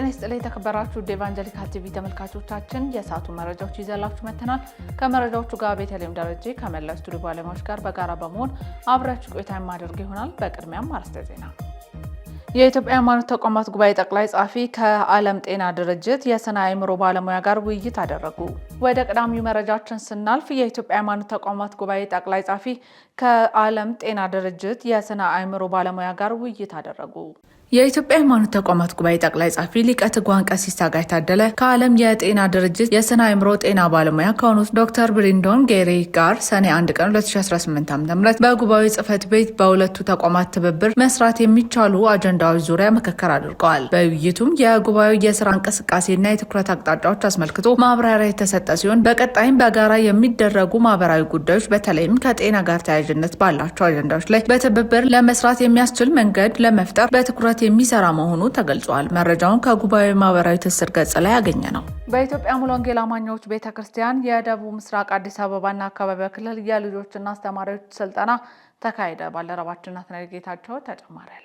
ይስጥልኝ ተከበራችሁ ኢቫንጀሊካል ቲቪ ተመልካቾቻችን የሰዓቱ መረጃዎች ይዘላችሁ መተናል። ከመረጃዎቹ ጋር ቤተልሔም ደረጀ ከመላው ስቱዲዮ ባለሙያዎች ጋር በጋራ በመሆን አብራችሁ ቆይታ የማደርግ ይሆናል። በቅድሚያም አርዕስተ ዜና። የኢትዮጵያ ሃይማኖት ተቋማት ጉባኤ ጠቅላይ ጻፊ ከዓለም ጤና ድርጅት የስነ አእምሮ ባለሙያ ጋር ውይይት አደረጉ። ወደ ቀዳሚው መረጃችን ስናልፍ የኢትዮጵያ ሃይማኖት ተቋማት ጉባኤ ጠቅላይ ጻፊ ከዓለም ጤና ድርጅት የስነ አእምሮ ባለሙያ ጋር ውይይት አደረጉ። የኢትዮጵያ ሃይማኖት ተቋማት ጉባኤ ጠቅላይ ጻፊ ሊቀ ትጉሃን ቀሲስ ታጋይ ታደለ ከዓለም የጤና ድርጅት የስነ አእምሮ ጤና ባለሙያ ከሆኑት ዶክተር ብሪንዶን ጌሪ ጋር ሰኔ 1 ቀን 2018 ዓ.ም በጉባኤው ጽሕፈት ቤት በሁለቱ ተቋማት ትብብር መስራት የሚቻሉ አጀንዳዎች ዙሪያ ምክክር አድርገዋል። በውይይቱም የጉባኤው የስራ እንቅስቃሴና የትኩረት አቅጣጫዎች አስመልክቶ ማብራሪያ የተሰጠ ሲሆን በቀጣይም በጋራ የሚደረጉ ማህበራዊ ጉዳዮች በተለይም ከጤና ጋር ተያያዥነት ባላቸው አጀንዳዎች ላይ በትብብር ለመስራት የሚያስችል መንገድ ለመፍጠር በትኩረት የሚሰራ መሆኑ ተገልጿል። መረጃውን ከጉባኤው ማህበራዊ ትስስር ገጽ ላይ ያገኘ ነው። በኢትዮጵያ ሙሉ ወንጌል አማኞች ቤተክርስቲያን የደቡብ ምስራቅ አዲስ አበባና አካባቢው ክልል የልጆችና አስተማሪዎች ስልጠና ተካሄደ። ባልደረባችን ናትናኤል ጌታቸው ተጨማሪ አለው።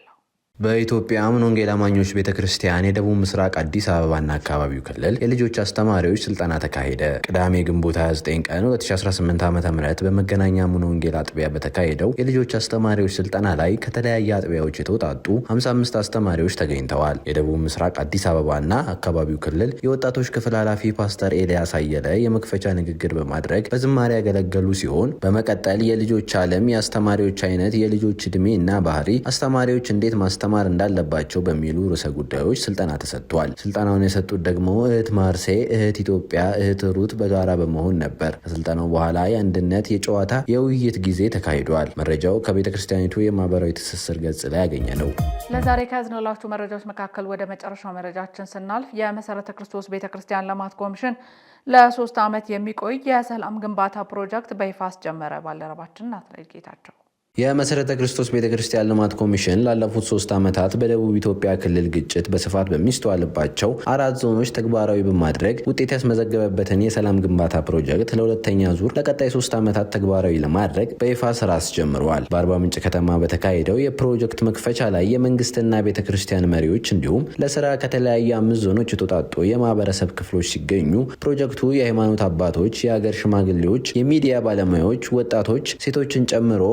በኢትዮጵያ ሙሉ ወንጌል አማኞች ቤተክርስቲያን የደቡብ ምስራቅ አዲስ አበባና አካባቢው ክልል የልጆች አስተማሪዎች ስልጠና ተካሄደ። ቅዳሜ ግንቦት 29 ቀን 2018 ዓ.ም በመገናኛ ሙሉ ወንጌል አጥቢያ በተካሄደው የልጆች አስተማሪዎች ስልጠና ላይ ከተለያየ አጥቢያዎች የተውጣጡ 55 አስተማሪዎች ተገኝተዋል። የደቡብ ምስራቅ አዲስ አበባና አካባቢው ክልል የወጣቶች ክፍል ኃላፊ ፓስተር ኤልያስ አየለ የመክፈቻ ንግግር በማድረግ በዝማሬ ያገለገሉ ሲሆን በመቀጠል የልጆች ዓለም፣ የአስተማሪዎች አይነት፣ የልጆች ዕድሜ እና ባህሪ፣ አስተማሪዎች እንዴት ማስተማር እንዳለባቸው በሚሉ ርዕሰ ጉዳዮች ስልጠና ተሰጥቷል። ስልጠናውን የሰጡት ደግሞ እህት ማርሴ፣ እህት ኢትዮጵያ፣ እህት ሩት በጋራ በመሆን ነበር። ከስልጠናው በኋላ የአንድነት፣ የጨዋታ፣ የውይይት ጊዜ ተካሂዷል። መረጃው ከቤተ ክርስቲያኒቱ የማህበራዊ ትስስር ገጽ ላይ ያገኘ ነው። ለዛሬ ከያዝንላችሁ መረጃዎች መካከል ወደ መጨረሻው መረጃችን ስናልፍ የመሰረተ ክርስቶስ ቤተ ክርስቲያን ልማት ኮሚሽን ለ3 ዓመት የሚቆይ የሰላም ግንባታ ፕሮጀክት በይፋ አስጀመረ። ባልደረባችን ናትናኤል ጌታቸው። የመሰረተ ክርስቶስ ቤተክርስቲያን ልማት ኮሚሽን ላለፉት 3 ዓመታት በደቡብ ኢትዮጵያ ክልል ግጭት በስፋት በሚስተዋልባቸው 4 ዞኖች ተግባራዊ በማድረግ ውጤት ያስመዘገበበትን የሰላም ግንባታ ፕሮጀክት ለሁለተኛ ዙር ለቀጣይ 3 ዓመታት ተግባራዊ ለማድረግ በይፋ ስራ አስጀምረዋል። በአርባ ምንጭ ከተማ በተካሄደው የፕሮጀክት መክፈቻ ላይ የመንግስትና ቤተክርስቲያን መሪዎች እንዲሁም ለስራ ከተለያዩ 5 ዞኖች የተውጣጡ የማህበረሰብ ክፍሎች ሲገኙ ፕሮጀክቱ የሃይማኖት አባቶች፣ የሀገር ሽማግሌዎች፣ የሚዲያ ባለሙያዎች፣ ወጣቶች፣ ሴቶችን ጨምሮ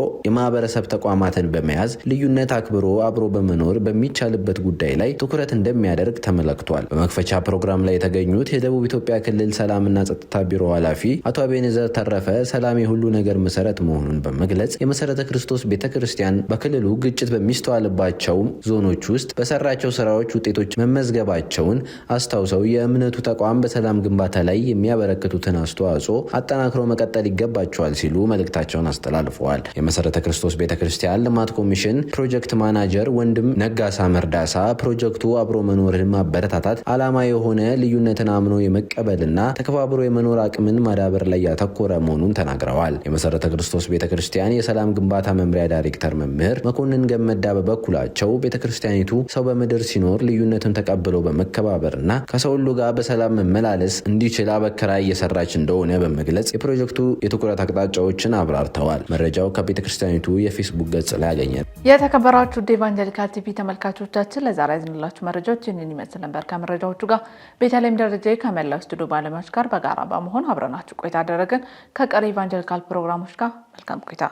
ማህበረሰብ ተቋማትን በመያዝ ልዩነት አክብሮ አብሮ በመኖር በሚቻልበት ጉዳይ ላይ ትኩረት እንደሚያደርግ ተመለክቷል። በመክፈቻ ፕሮግራም ላይ የተገኙት የደቡብ ኢትዮጵያ ክልል ሰላምና ጸጥታ ቢሮ ኃላፊ አቶ አቤኔዘር ተረፈ ሰላም የሁሉ ነገር መሰረት መሆኑን በመግለጽ የመሰረተ ክርስቶስ ቤተክርስቲያን በክልሉ ግጭት በሚስተዋልባቸው ዞኖች ውስጥ በሰራቸው ስራዎች ውጤቶች መመዝገባቸውን አስታውሰው የእምነቱ ተቋም በሰላም ግንባታ ላይ የሚያበረክቱትን አስተዋጽኦ አጠናክሮ መቀጠል ይገባቸዋል ሲሉ መልእክታቸውን አስተላልፈዋል። የመሰረተ ክርስቶስ ቤተክርስቲያን ልማት ኮሚሽን ፕሮጀክት ማናጀር ወንድም ነጋሳ መርዳሳ ፕሮጀክቱ አብሮ መኖርን ማበረታታት ዓላማ የሆነ ልዩነትን አምኖ የመቀበልና ተከባብሮ የመኖር አቅምን ማዳበር ላይ ያተኮረ መሆኑን ተናግረዋል። የመሰረተ ክርስቶስ ቤተክርስቲያን የሰላም ግንባታ መምሪያ ዳይሬክተር መምህር መኮንን ገመዳ በበኩላቸው ቤተክርስቲያኒቱ ሰው በምድር ሲኖር ልዩነትን ተቀብሎ በመከባበርና ከሰው ሁሉ ጋር በሰላም መመላለስ እንዲችል አበክራ እየሰራች እንደሆነ በመግለጽ የፕሮጀክቱ የትኩረት አቅጣጫዎችን አብራርተዋል። መረጃው ከቤተክርስቲያኒቱ የፌስቡክ ገጽ ላይ ያገኛል። የተከበራችሁ ኢቫንጀሊካል ቲቪ ተመልካቾቻችን ለዛሬ ያዝንላችሁ መረጃዎች ይህንን ይመስል ነበር። ከመረጃዎቹ ጋር ቤተልሔም ደረጀ ከመላው ስቱዲዮ ባለሙያዎች ጋር በጋራ በመሆን አብረናችሁ ቆይታ አደረግን። ከቀሪ ኢቫንጀሊካል ፕሮግራሞች ጋር መልካም ቆይታ